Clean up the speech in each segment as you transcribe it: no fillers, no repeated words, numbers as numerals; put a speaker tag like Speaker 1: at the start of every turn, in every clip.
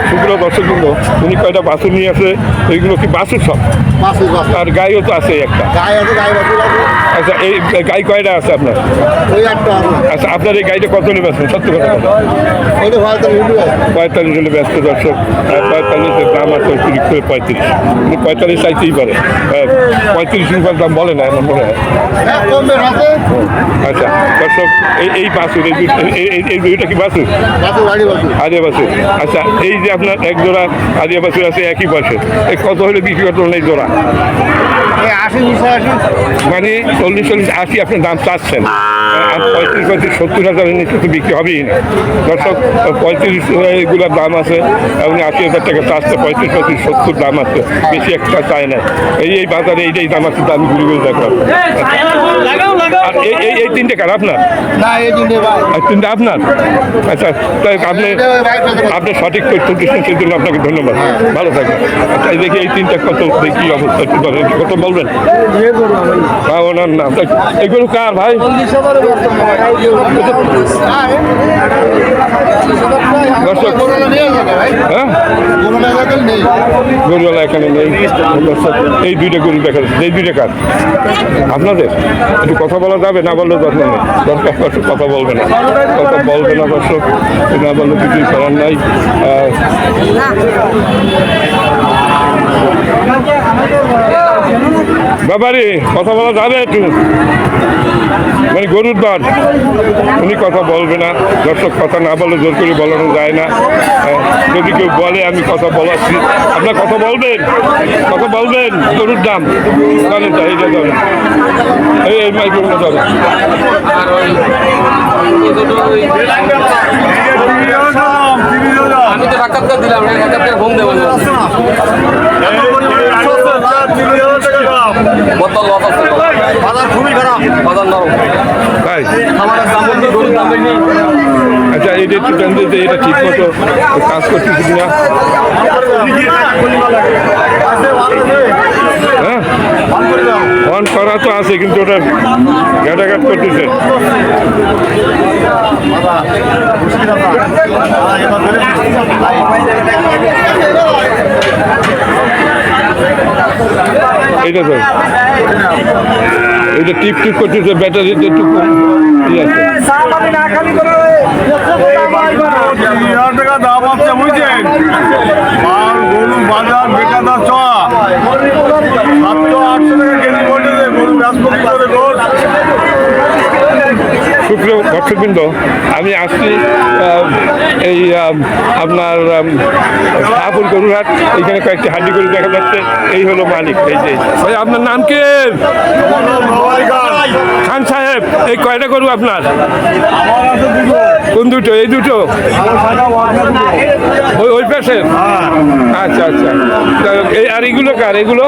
Speaker 1: শুক্র দর্শক কিন্তু উনি কয়টা বাছুর নিয়ে আসে, এইগুলো কি বাছুর সব? আর গাইও তো আছে একটা। আচ্ছা, এই গাই কয়টা আছে আপনার? আচ্ছা, আপনার এই গাইটা কত হলে ব্যস্ত? সত্যি কথা 45 হলে ব্যস্ত দর্শক। 45-এর দাম আছে অতিরিক্ত 35, 45 চাইতেই পারে। 35 রুপার দাম বলে না এমন মনে হয়। আচ্ছা দর্শক, এই বাছুর এই দুইটা কি বাছুর? আরিয়া বাছুর। আচ্ছা, এই যে আপনার এক জোড়া আরিয়া বাছুর আছে একই পাশে, এই কত হলে বিক্রি করতে হলেন এই জোড়া? মানে 40-80 আপনার দাম চাচ্ছেন, আর 35-70,000 নিচে তো বিক্রি হবেই না দর্শক। 35 এগুলোর দাম আছে, উনি 80,000 টাকা চাচ্ছে। 35-70 দাম আছে, বেশি একটা চায় না। এই বাজারে এইটাই দাম আছে, দাম ঘুরে ঘুরে দেখলাম। আর এই তিনটে কার আপনার? তিনটে আপনার? আচ্ছা, তাই আপনি সঠিক তথ্য দিচ্ছেন, সেই জন্য আপনাকে ধন্যবাদ। ভালো থাকবেন। আচ্ছা, দেখি এই তিনটা কত কি অবস্থা, কত বলবেন? ওনার নাম এগুলো কার ভাই? গরুওয়ালা এখানে নেই। এই দুইটা গরু দেখা যাচ্ছে, এই দুইটা কার? আপনাদের? একটু কথা বলা যাবে? না বললে দরকার নেই, দরকার কথা বলবে না, কথা বলবে না দর্শক, না বললে কিছুই করার নাই। বাবারে কথা বলা যাবে একটু? মানে গরুর দর উনি কথা বলবে না দর্শক, কথা না বলে জোর করে বলানো যায় না। যদি কেউ বলে আমি কথা বলাচ্ছি, আপনার কথা বলবেন? কথা বলবেন? গরুর দাম জানেন তো, এইটা ধরেন, এই মাইক্রোফোনে ধরেন।
Speaker 2: আমি তো সাক্ষাৎকার দিলাম, সাক্ষাৎকার ফোন দেবো। খুবই খারাপ বাজার নরম।
Speaker 1: তাই?
Speaker 2: নেই।
Speaker 1: আচ্ছা, এটা একটু জানতে যে এটা ঠিক মতো কাজ করতেছি কিনা। হ্যাঁ, অন করা তো আছে, কিন্তু ওটা ঘাটাঘাট করতেছে। এইটা তো এটা টিপ টিপ করতেছে, ব্যাটারিতে একটু ইয়ে আছে।
Speaker 3: দাম আছে বুঝছেন, আর গরু বাজার বেকাদা চড়া 700-800 টাকা কেজি পড়েছে গরু ব্যস্ত গরু।
Speaker 1: সুপ্রিয় দর্শকবৃন্দ, আমি আসছি এই আপনার শাহপুর গরুরহাট। এইখানে কয়েকটি হাড্ডি গরু দেখা যাচ্ছে। এই হলো মালিক। এই যে ভাই, আপনার নাম কি? খান সাহেব। এই কয়টা গরু আপনার? কোন দুটো? এই দুটো? ওই পাশে? আচ্ছা আচ্ছা। এই আর এগুলো কার? এগুলো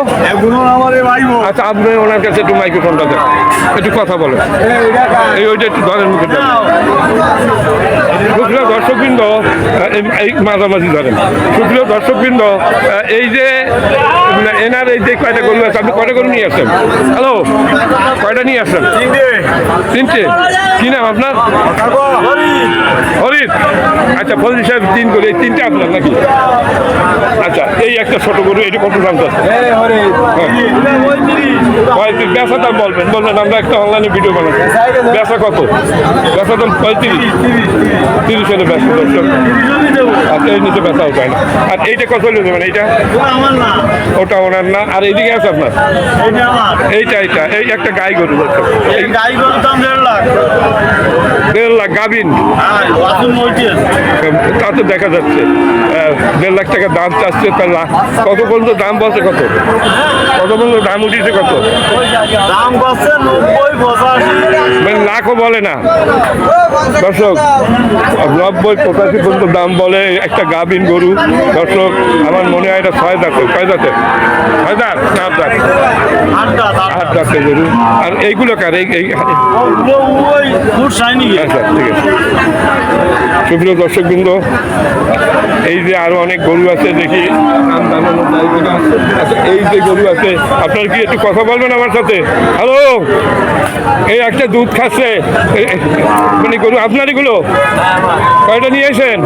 Speaker 1: আচ্ছা, আপনি ওনার কাছে একটু মাইক্রোফোনটা দেন, একটু কথা বলেন। এই ওইটা একটু ধরেন মুখে দেন। সুপ্রিয় দর্শকবৃন্দ, এই মাঝামাঝি ধরেন। সুপ্রিয় দর্শকবৃন্দ, এই যে এনার এই যে কয়টা গরু আছে, আপনি কয়টা গরু নিয়ে আসছেন? হ্যালো, কয়টা নিয়ে আসছেন? তিনটে। কি নাম আপনার? হরিদ। আচ্ছা, ফজলি সাহেব 3 গরু, এই 3টা আপনার নাকি? আচ্ছা, এই একটা ছোট গরু, এটা কত দাম চাচ্ছে? বেচা দাম বলবেন, আমরা একটা অনলাইনে ভিডিও বানাচ্ছি। বেচা কত? বেচা দাম 35-30 হলে ব্যস্ত দর্শক। আচ্ছা, এই নিচে বেচা উপায় না। আর এইটা কত হলে দেবেন? এইটা ওটা ওনার না। আর এইদিকে আছে আপনার? এইটা এই একটা গাই গরু দর্শক। এই গাই গরুর দাম 1.5 লাখ। 1.5 লাখ গাভিন? তা তো দেখা যাচ্ছে। 1.5 লাখ টাকা দাম চাচ্ছে। তার কত পর্যন্ত দাম বলছে? কত পর্যন্ত দাম উঠিয়েছে? কত
Speaker 3: দাম বলছে? 90-85।
Speaker 1: মানে লাখও বলে না দর্শক, 90-85 পর্যন্ত দাম বলে একটা গাভিন গরু দর্শক। আমার মনে হয় এটা 6 দাঁতের। 6 দাঁতের? 6 দাঁত না 8 দাঁত? 8 দাঁতের গরু। আর এইগুলো কার? আচ্ছা, ঠিক আছে। সুপ্রিয় দর্শকবৃন্দ, এই যে আরো অনেক গরু আছে দেখি নাম জানানো যায় কিনা। আচ্ছা, এই যে গরু আছে, আপনার কি একটু কথা বলবেন আমার সাথে? হ্যালো, এই একটা দুধ খাচ্ছে, মানে গরু আপনারই গুলো? কয়টা নিয়ে এসেন?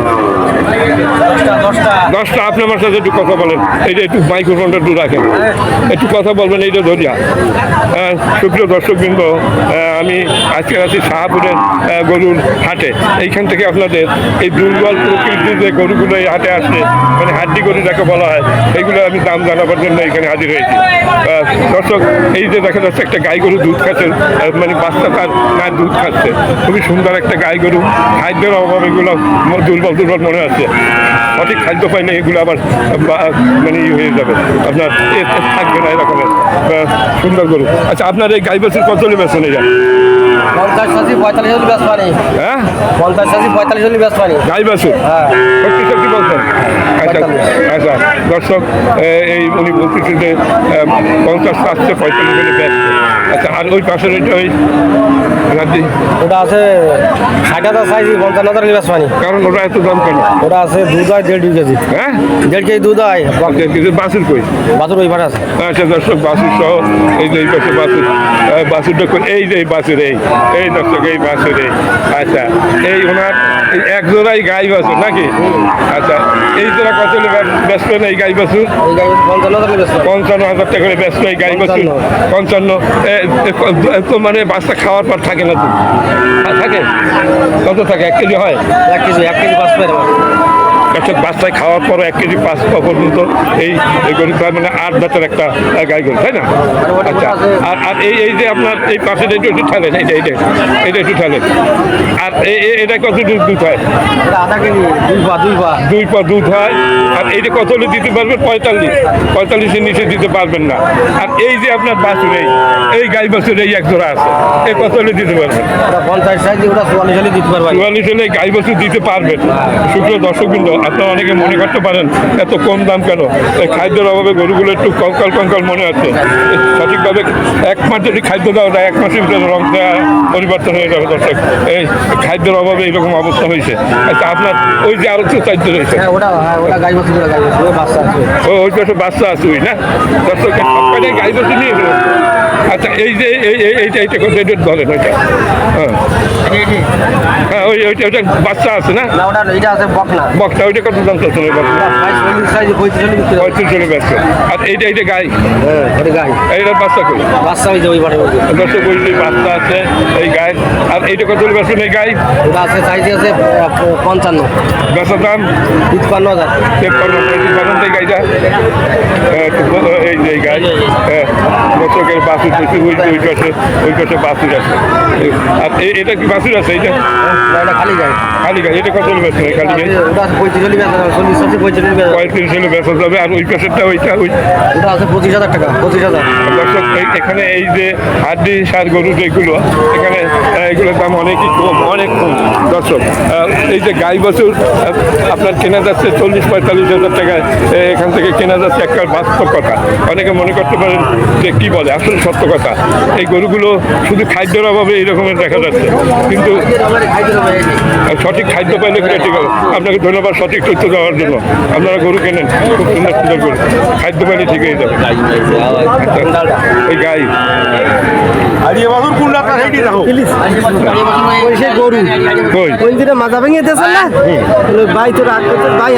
Speaker 1: 10টা। আপনি আমার সাথে একটু কথা বলেন, এই যে একটু মাইক্রোফোনটা একটু রাখেন, একটু কথা বলবেন এইটা ধরিয়া। সুপ্রিয় দর্শকবৃন্দ, আমি আজকে আছি শাহপুরের গরুর হাটে। এইখান থেকে আপনাদের এই দুর্বল প্রকৃতির যে গরুগুলো এই হাটে আসছে, মানে হাড্ডি গরু যাকে বলা হয়, এইগুলো আমি দাম জানাবার জন্য এখানে হাজির হয়েছি। দর্শক, এই যে দেখা যাচ্ছে একটা গাই গরু দুধ খাচ্ছে, মানে বাচ্চা তার না দুধ খাচ্ছে, খুবই সুন্দর একটা গাই গরু। খাদ্যের অভাব এগুলো দুর্বল মনে হচ্ছে। সঠিক খাদ্য পাইলে এগুলো আবার মানে হয়ে যাবে, আপনার থাকবে না এরকমের সুন্দর গরু। আচ্ছা, আপনার এই গাই বাছুর কত বেছেন এটা?
Speaker 2: 50-45 হলে ব্যস্ত পানি।
Speaker 1: হ্যাঁ,
Speaker 2: 50-45 হলে ব্যস্ত পানি।
Speaker 1: গাই বাছুর
Speaker 2: হ্যাঁ।
Speaker 1: সত্যি বলছেন? আচ্ছা
Speaker 2: 45।
Speaker 1: আচ্ছা, দর্শক, এই উনি বলতেছে যে 50 আসছে 45 হলে ব্যস্ত। আচ্ছা, আর ওই পাশের ওইটা ওই রাজি,
Speaker 2: ওটা আছে 60,000 সাইজ, 55,000 হলে ব্যস্ত পানি।
Speaker 1: কারণ ওটা এত দাম কেন?
Speaker 2: ওটা আছে দুধ হয় 1.5 কেজি।
Speaker 1: হ্যাঁ,
Speaker 2: 1.5 কেজি দুধ হয়।
Speaker 1: আচ্ছা, কিন্তু বাছুর কই?
Speaker 2: বাছুর ওই পারে আছে।
Speaker 1: আচ্ছা দর্শক, বাছুর সহ এই যে এই পাশে বাছুরটা এই যে এই বাছুর এই দর্শক, এই বাছুর আচ্ছা, এই ওনার এই এক জোড়াই গাই বাছুর নাকি? আচ্ছা, এই জোড়া কত হলে ব্যস্ত না এই গাই বাছুর?
Speaker 2: এই গাড়ি 55,000 হলে ব্যস্ত।
Speaker 1: 55,000 টাকা করে ব্যস্ত এই গাই বাছুর। 55 তো মানে বাচ্চা খাওয়ার পর থাকে না তো? থাকে কত থাকে? 1 কেজি হয়?
Speaker 2: 1 কেজি 5 পারে।
Speaker 1: একটা বাচ্চায় খাওয়ার পর 1 কেজি 5 পর্যন্ত এই গরু, তার মানে 8 দাঁতের একটা গাই গরু, তাই না? আচ্ছা, আর এই যে আপনার এই পাশে এটা একটু ঠালেন, এটা একটু ঠালেন। আর এটা কত দুধ হয়?
Speaker 2: এটা আধা কেজি, 2 পা।
Speaker 1: 2 পা দুধ হয়। আর এইটা কত হলে দিতে পারবেন? 45-45-এর নিচে দিতে পারবেন না। আর এই যে আপনার বাছুর, এই গাই বাছুর এই এক জোড়া আছে, এ কত হলে দিতে পারবেন?
Speaker 2: ওটা 50 সাইজ, ওটা 44 হলে দিতে পারবে।
Speaker 1: 44 হলে গাই বাছুর দিতে পারবেন। সুপ্রিয় দর্শকবৃন্দ, আপনারা অনেকে মনে করতে পারেন এত কম দাম কেন? এই খাদ্যের অভাবে গরুগুলো একটু কঙ্কাল মনে হচ্ছে। সঠিকভাবে 1 মাস যদি খাদ্য দেওয়া যায়, 1 মাসের ভিতরে রং পরিবর্তন হয়ে যাবে দর্শক। এই খাদ্যের অভাবে এইরকম অবস্থা হয়েছে। আচ্ছা, আপনার ওই যে আরো চাইতে রয়েছে,
Speaker 2: হ্যাঁ, ওটা গাই বাছুর, ওই বাচ্চা আছে।
Speaker 1: ওই পাশে বাচ্চা আছে ওই না? দর্শক, সবকটাই গাই বাছুর নিয়ে গেল। আচ্ছা, এই যে এইটা কত ধরেন ওইটা? হ্যাঁ, ওইটা বাচ্চা আছে না?
Speaker 2: না, এটা আছে বকনা।
Speaker 1: বক্তা ওইটা কত দাম চাচ্ছেন? ওই বক্তা
Speaker 2: 22 সাইজ, 35 হলে বিক্রি হয়।
Speaker 1: 35 হলে ব্যস্ত। আর এইটা গাই,
Speaker 2: হ্যাঁ, ওটা গাই।
Speaker 1: এইটার বাচ্চা কই?
Speaker 2: বাচ্চা হয়েছে ওই পারে।
Speaker 1: দর্শক, ওই যে বাচ্চা আছে এই গায়ে। আর এইটা কত হলে ব্যস্ত এই গাই?
Speaker 2: ওটা আছে সাইজ আছে 55,
Speaker 1: বেচার দাম
Speaker 2: 53,000।
Speaker 1: 53 এই গাইটা। এই যে এই গাই, দর্শকের বাছুর প্রচুর, ওই পাশে বাছুর আছে। আর এটা কি বাছুর আছে? এইটা
Speaker 2: ওটা খালি গাই।
Speaker 1: খালি গাই, এটা কত হলে ব্যস্ত? খালি গাই
Speaker 2: ওটা আছে 35 হলে বেচা যাবে, 40 আছে 35 হলে বেচা যাবে।
Speaker 1: 35 হলে বেচা যাবে। আর ওই পাশেরটা ওইটা
Speaker 2: ওটা আছে 25,000 টাকা, 25,000।
Speaker 1: দর্শক, এখানে এই যে হাড্ডি সার গরু যেগুলো, এখানে এগুলোর দাম অনেক কম দর্শক। এই যে গাই বাছুর আপনার কেনা যাচ্ছে 40-45 হাজার টাকায়, এখান থেকে কেনা যাচ্ছে। একটা বাস্তব কথা, অনেকে মনে করতে পারেন যে কি বলে, আসলে সত্য কথা। এই গরুগুলো শুধু খাদ্যের অভাবে এইরকমের দেখা যাচ্ছে, কিন্তু সঠিক খাদ্য পাইলে ঠিক হবে। আপনাকে ধন্যবাদ সঠিক তথ্য দেওয়ার জন্য। আপনারা গরু কেনেন, খুব সুন্দর গরু, খাদ্য পাইলে ঠিক হয়ে যাবে। এই গাই
Speaker 3: হারিয়ে বাবুর কোন রাস্তা সেইটি দেখো।
Speaker 2: সে গরু
Speaker 1: কই?
Speaker 2: কোন দিনে মাথা ভেঙে দিয়েছেন না? ভাই তোর ভাই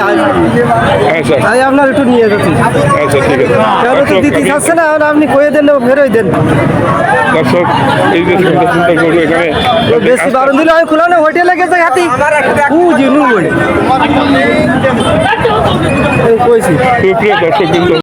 Speaker 1: আচ্ছা
Speaker 2: তাই আপনার একটু নিয়ে যাচ্ছি।
Speaker 1: আচ্ছা, ঠিক আছে।
Speaker 2: কেন তো দিতে চাচ্ছে না, আপনি কয়ে দেন, ফেরোই দেন।
Speaker 1: দর্শক, এই যে সুন্দর গরু এখানে
Speaker 2: বেশি বারণ দিলে হয় খোলা না, হোটেলে গেছে হাতি কইছি
Speaker 1: সুপ্রিয় দর্শক কিন্তু